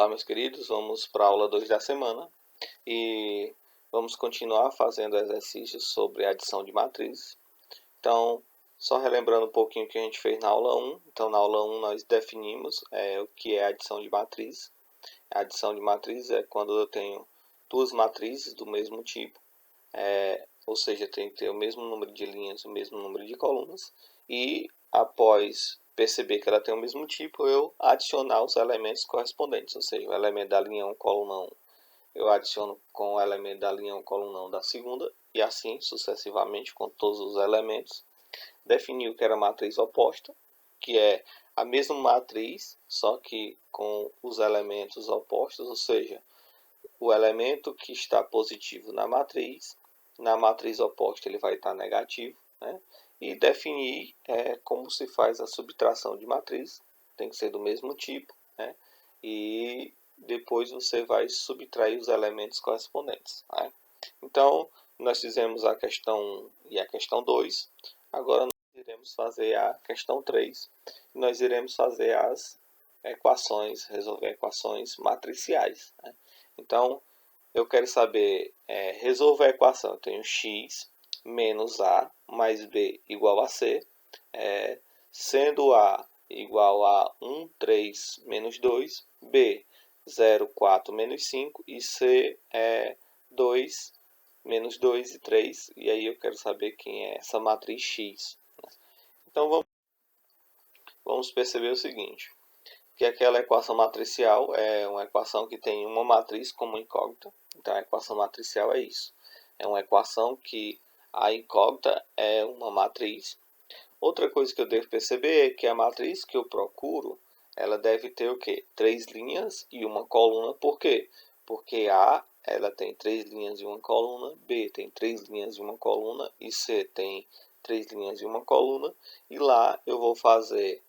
Olá, meus queridos, vamos para a aula 2 da semana e vamos continuar fazendo exercícios sobre adição de matrizes. Então, só relembrando um pouquinho o que a gente fez na aula 1. Então, na aula 1 nós definimos o que é adição de matrizes. A adição de matrizes é quando eu tenho duas matrizes do mesmo tipo, ou seja, tem que ter o mesmo número de linhas, o mesmo número de colunas, e após perceber que ela tem o mesmo tipo, eu adicionar os elementos correspondentes, ou seja, o elemento da linha 1, coluna 1, eu adiciono com o elemento da linha 1, coluna 1 da segunda, e assim sucessivamente com todos os elementos. Defini o que era a matriz oposta, que é a mesma matriz, só que com os elementos opostos, ou seja, o elemento que está positivo na matriz oposta ele vai estar negativo, né? E definir como se faz a subtração de matriz, tem que ser do mesmo tipo, né? E depois você vai subtrair os elementos correspondentes, né? Então, nós fizemos a questão 1 e a questão 2, agora nós iremos fazer a questão 3, nós iremos fazer as equações, resolver equações matriciais, né? Então, eu quero saber, resolver a equação. Eu tenho x menos a mais b igual a c, sendo a igual a 1, 3 menos 2, b 0, 4 menos 5 e c 2 menos 2 e 3. E aí eu quero saber quem é essa matriz x. Então vamos perceber o seguinte, que aquela equação matricial é uma equação que tem uma matriz como incógnita. Então a equação matricial é isso. É uma equação que a incógnita é uma matriz. Outra coisa que eu devo perceber é que a matriz que eu procuro, ela deve ter o quê? 3 linhas e uma coluna. Por quê? Porque A ela tem 3 linhas e uma coluna, B tem 3 linhas e uma coluna e C tem 3 linhas e uma coluna. E lá eu vou fazer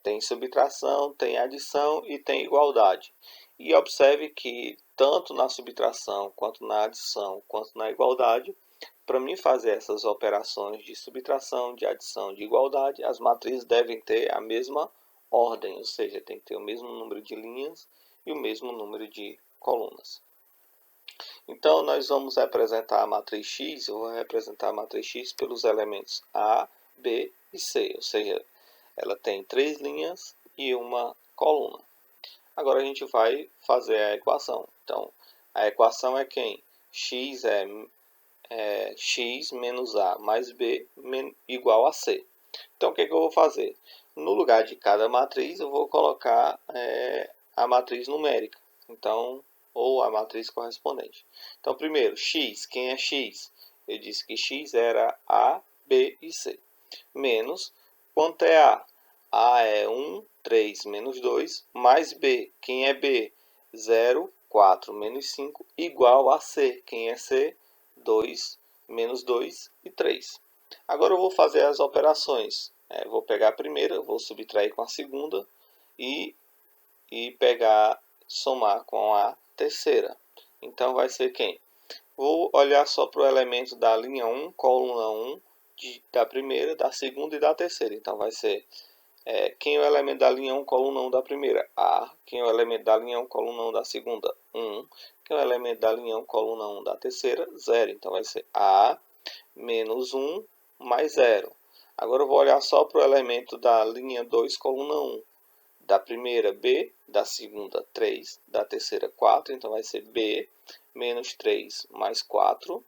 tem subtração, tem adição e tem igualdade. E observe que tanto na subtração, quanto na adição, quanto na igualdade, para mim fazer essas operações de subtração, de adição, de igualdade, as matrizes devem ter a mesma ordem, ou seja, tem que ter o mesmo número de linhas e o mesmo número de colunas. Então, nós vamos representar a matriz X, eu vou representar a matriz X pelos elementos A, B e C, ou seja, ela tem 3 linhas e uma coluna. Agora a gente vai fazer a equação. Então, a equação é quem? X é x menos A mais B igual a C. Então, o que eu vou fazer? No lugar de cada matriz, eu vou colocar a matriz numérica. Então, ou a matriz correspondente. Então, primeiro, x. Quem é x? Eu disse que x era A, B e C. Menos, quanto é A? A é 1, 3 menos 2, mais B. Quem é B? 0, 4 menos 5, igual a C. Quem é C? 2 menos 2 e 3. Agora eu vou fazer as operações. Vou pegar a primeira, vou subtrair com a segunda e somar com a terceira. Então vai ser quem? Vou olhar só para o elemento da linha 1, coluna 1, da primeira, da segunda e da terceira. Então vai ser quem é o elemento da linha 1, coluna 1 da primeira? A. Quem é o elemento da linha 1, coluna 1 da segunda? 1. Quem é o elemento da linha 1, coluna 1 da terceira? 0. Então vai ser A menos 1 mais 0. Agora eu vou olhar só para o elemento da linha 2, coluna 1. Da primeira, B. Da segunda, 3. Da terceira, 4. Então vai ser B menos 3 mais 4.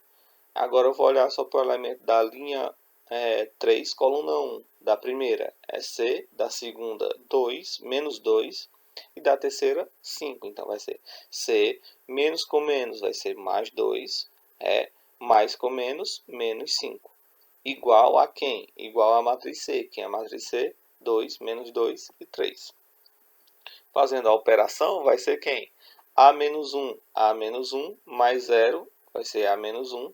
Agora eu vou olhar só para o elemento da linha 3, coluna 1. Da primeira é C, da segunda 2, menos 2, e da terceira 5. Então vai ser C menos com menos vai ser mais 2, mais com menos, menos 5. Igual a quem? Igual a matriz C. Quem é a matriz C? 2, menos 2 e 3. Fazendo a operação vai ser quem? A menos 1 mais 0 vai ser A menos 1.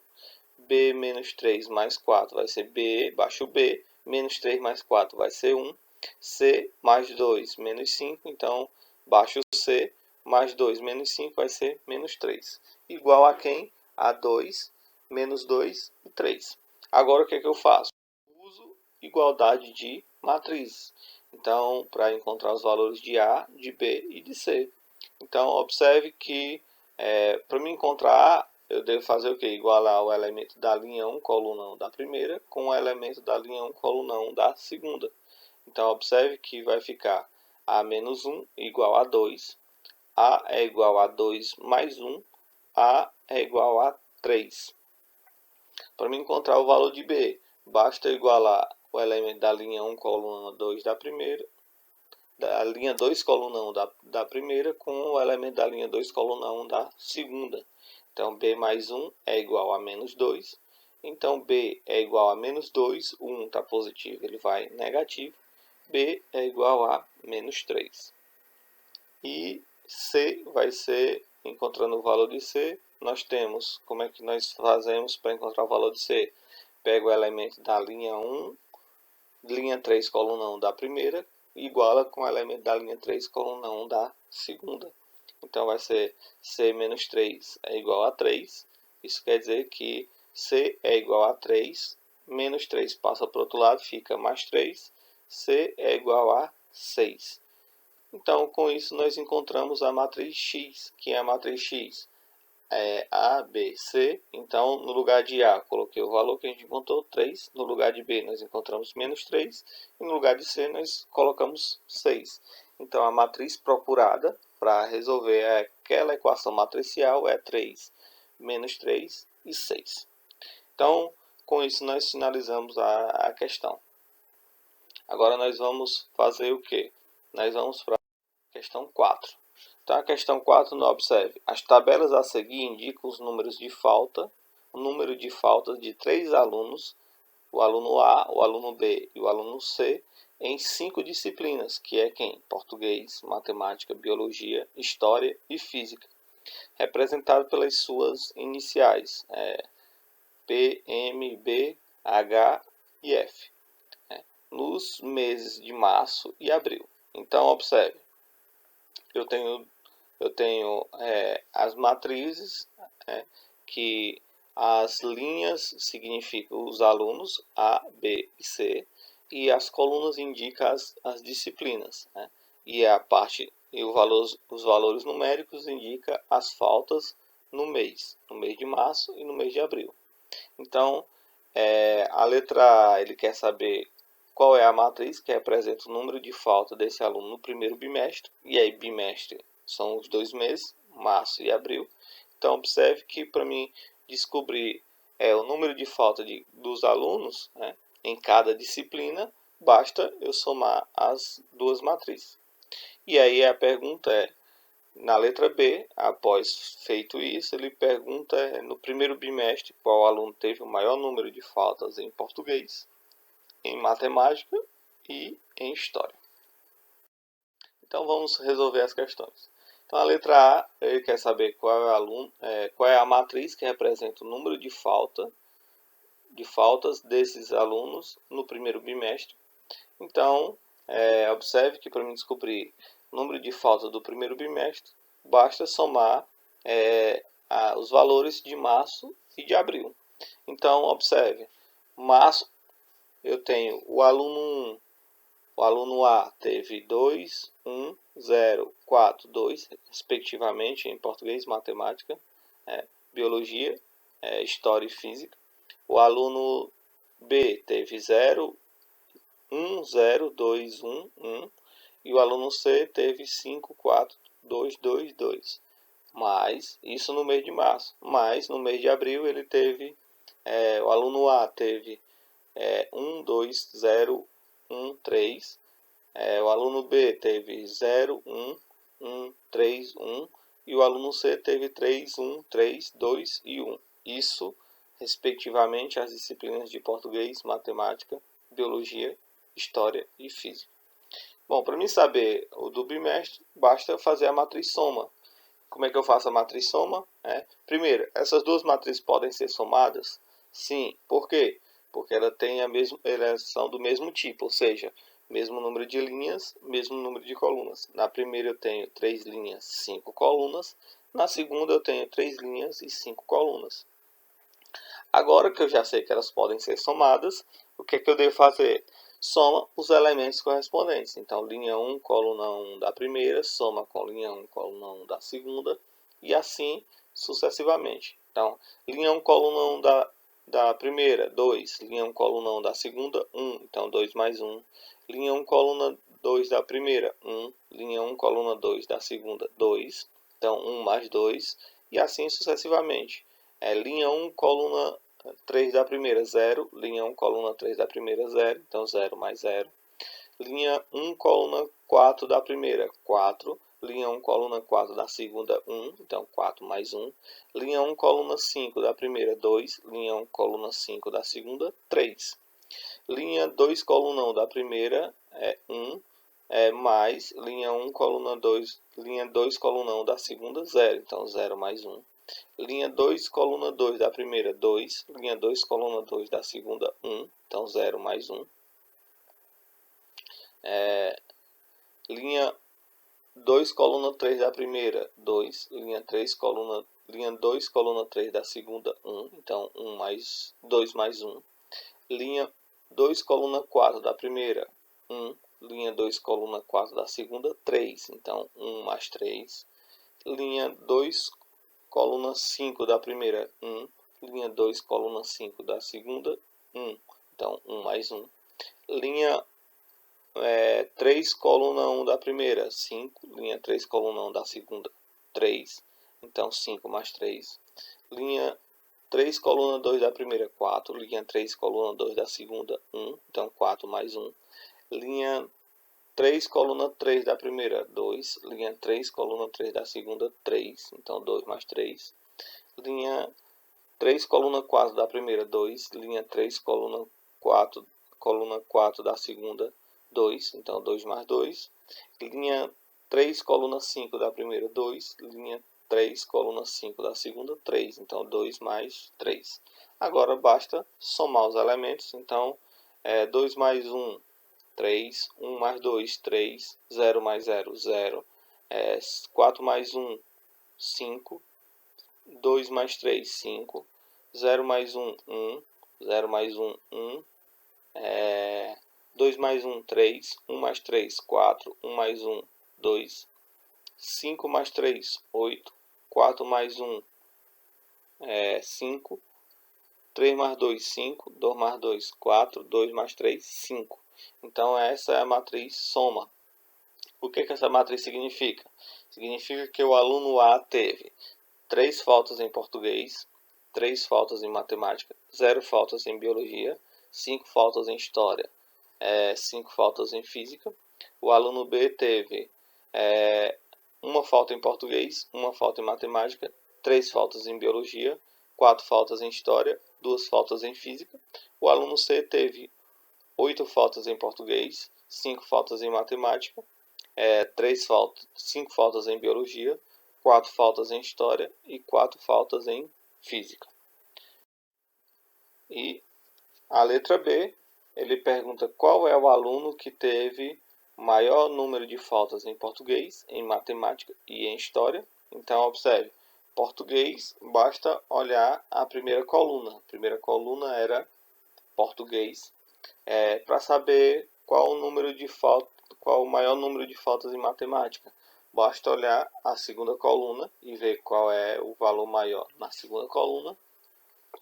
B menos 3 mais 4 vai ser B, baixo B, menos 3 mais 4 vai ser 1, C mais 2 menos 5, então baixo C, mais 2 menos 5 vai ser menos 3. Igual a quem? A 2, menos 2 e 3. Agora o que eu faço? Uso igualdade de matrizes. Então, para encontrar os valores de A, de B e de C. Então, observe que para me encontrar A, eu devo fazer o quê? Igualar o elemento da linha 1, coluna 1 da primeira, com o elemento da linha 1, coluna 1 da segunda. Então, observe que vai ficar A menos 1 igual a 2. A é igual a 2 mais 1. A é igual a 3. Para me encontrar o valor de B, basta igualar o elemento da linha 1, coluna 2 da primeira, da linha 2, coluna 1 da primeira, com o elemento da linha 2, coluna 1 da segunda. Então, B mais 1 é igual a menos 2. Então, B é igual a menos 2. O 1 está positivo, ele vai negativo. B é igual a menos 3. E C vai ser, encontrando o valor de C, nós temos, como é que nós fazemos para encontrar o valor de C? Pega o elemento da linha 1, linha 3, coluna 1 da primeira, iguala com o elemento da linha 3, coluna 1 da segunda. Então vai ser C menos 3 é igual a 3. Isso quer dizer que C é igual a 3, menos 3 passa para o outro lado, fica mais 3. C é igual a 6. Então, com isso, nós encontramos a matriz X, que é a matriz X é A, B, C. Então, no lugar de A, coloquei o valor que a gente encontrou, 3. No lugar de B, nós encontramos menos 3. E no lugar de C, nós colocamos 6. Então, a matriz procurada para resolver aquela equação matricial é 3, menos 3 e 6. Então, com isso, nós finalizamos a questão. Agora, nós vamos fazer o quê? Nós vamos para questão 4. Então, a questão 4, observe. As tabelas a seguir indicam os números de falta, o número de faltas de 3 alunos, o aluno A, o aluno B e o aluno C, em 5 disciplinas, que é quem? Português, matemática, biologia, história e física, representado pelas suas iniciais, P, M, B, H e F, nos meses de março e abril. Então, observe. Eu tenho as matrizes, que as linhas significam os alunos A, B e C, e as colunas indicam as disciplinas, e a parte e os valores numéricos indicam as faltas no mês de março e no mês de abril. Então, a letra A, ele quer saber qual é a matriz que representa o número de falta desse aluno no primeiro bimestre, e aí bimestre são os 2 meses, março e abril. Então, observe que para mim descobrir o número de falta dos alunos, em cada disciplina, basta eu somar as duas matrizes. E aí a pergunta na letra B, após feito isso, ele pergunta no primeiro bimestre qual aluno teve o maior número de faltas em português, em matemática e em história. Então vamos resolver as questões. Então a letra A, ele quer saber qual é a matriz que representa o número de faltas desses alunos no primeiro bimestre. Então, observe que para mim descobrir o número de faltas do primeiro bimestre, basta somar os valores de março e de abril. Então, observe, março eu tenho o aluno 1, o aluno A teve 2, 1, 0, 4, 2, respectivamente, em português, matemática, biologia, história e física. O aluno B teve 0, 1, 0, 2, 1, 1. E o aluno C teve 5, 4, 2, 2, 2. Mas, isso no mês de março. Mas, no mês de abril, ele teve, o aluno A teve 1, 2, 0, 1, 3. O aluno B teve 0, 1, 1, 3, 1. E o aluno C teve 3, 1, 3, 2 e 1. Isso, respectivamente, as disciplinas de português, matemática, biologia, história e física. Bom, para mim saber o do bimestre, basta fazer a matriz soma. Como é que eu faço a matriz soma? Primeiro, essas duas matrizes podem ser somadas? Sim. Por quê? Porque elas são do mesmo tipo, ou seja, mesmo número de linhas, mesmo número de colunas. Na primeira eu tenho 3 linhas, 5 colunas. Na segunda eu tenho 3 linhas e 5 colunas. Agora que eu já sei que elas podem ser somadas, o que é que eu devo fazer? soma os elementos correspondentes. Então, linha 1, coluna 1 da primeira, soma com linha 1, coluna 1 da segunda, e assim sucessivamente. Então, linha 1, coluna 1 da primeira, 2. Linha 1, coluna 1 da segunda, 1. Então, 2 mais 1. Linha 1, coluna 2 da primeira, 1. Linha 1, coluna 2 da segunda, 2. Então, 1 mais 2. E assim sucessivamente. Linha 1, coluna 3 da primeira, 0. Linha 1, coluna 3 da primeira, 0. Então, 0 mais 0. Linha 1, coluna 4 da primeira, 4. Linha 1, coluna 4 da segunda, 1. Então, 4 mais 1. Linha 1, coluna 5 da primeira, 2. Linha 1, coluna 5 da segunda, 3. Linha 2, coluna 1 da primeira, 1. Mais linha 1, coluna 2. Linha 2, coluna 1 da segunda, 0. Então, 0 mais 1. Linha 2, coluna 2 da primeira, 2. Linha 2, coluna 2 da segunda, 1. Então, 0 mais 1. Linha 2, coluna 3 da primeira, 2. Linha 2, coluna 3 da segunda, 1. Então, 1 mais 2 mais 1. Linha 2, coluna 4 da primeira, 1. Linha 2, coluna 4 da segunda, 3. Então, 1 mais 3. Linha 2, coluna 5 da primeira, 1. Linha 2, coluna 5 da segunda, 1. Então, 1 mais 1. Linha 3, coluna 1 da primeira, 5. Linha 3, coluna 1 da segunda, 3. Então, 5 mais 3. Linha 3, coluna 2 da primeira, 4. Linha 3, coluna 2 da segunda, 1. Então, 4 mais 1. Linha 3, coluna 3 da primeira, 2. Linha 3, coluna 3 da segunda, 3. Então, 2 mais 3. Linha 3, coluna 4 da primeira, 2. Linha 3, coluna 4 da segunda, 2. Então, 2 mais 2. Linha 3, coluna 5 da primeira, 2. Linha 3, coluna 5 da segunda, 3. Então, 2 mais 3. Agora, basta somar os elementos. Então, 2 mais 1, 3. 1 mais 2, 3. 0 mais 0, 0. 4 mais 1, 5. 2 mais 3, 5. 0 mais 1, 1. 0 mais 1, 1. 2 mais 1, 3. 1 mais 3, 4. 1 mais 1, 2. 5 mais 3, 8. 4 mais 1, 5. 3 mais 2, 5. 2 mais 2, 4. 2 mais 3, 5. Então, essa é a matriz soma. O que essa matriz significa? Significa que o aluno A teve 3 faltas em português, 3 faltas em matemática, 0 faltas em biologia, 5 faltas em história, 5 faltas em física. O aluno B teve 1 falta em português, 1 falta em matemática, 3 faltas em biologia, 4 faltas em história, 2 faltas em física. O aluno C teve 8 faltas em português, 5 faltas em matemática, 5 faltas em biologia, 4 faltas em história e 4 faltas em física. E a letra B, ele pergunta qual é o aluno que teve maior número de faltas em português, em matemática e em história. Então, observe, português, basta olhar a primeira coluna. A primeira coluna era português. Para saber qual o maior número de faltas em matemática, basta olhar a segunda coluna e ver qual é o valor maior na segunda coluna,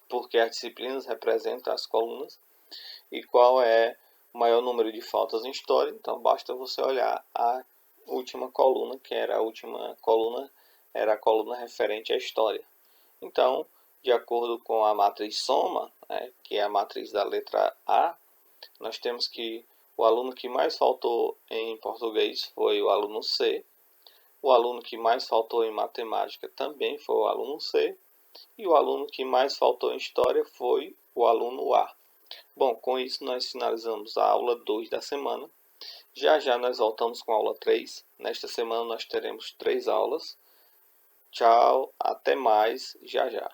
porque as disciplinas representam as colunas, e qual é o maior número de faltas em história. Então, basta você olhar a última coluna, que era a última coluna, era a coluna referente à história. Então, de acordo com a matriz soma, que é a matriz da letra A, nós temos que o aluno que mais faltou em português foi o aluno C. O aluno que mais faltou em matemática também foi o aluno C. E o aluno que mais faltou em história foi o aluno A. Bom, com isso nós finalizamos a aula 2 da semana. Já já nós voltamos com a aula 3. Nesta semana nós teremos 3 aulas. Tchau, até mais, já já.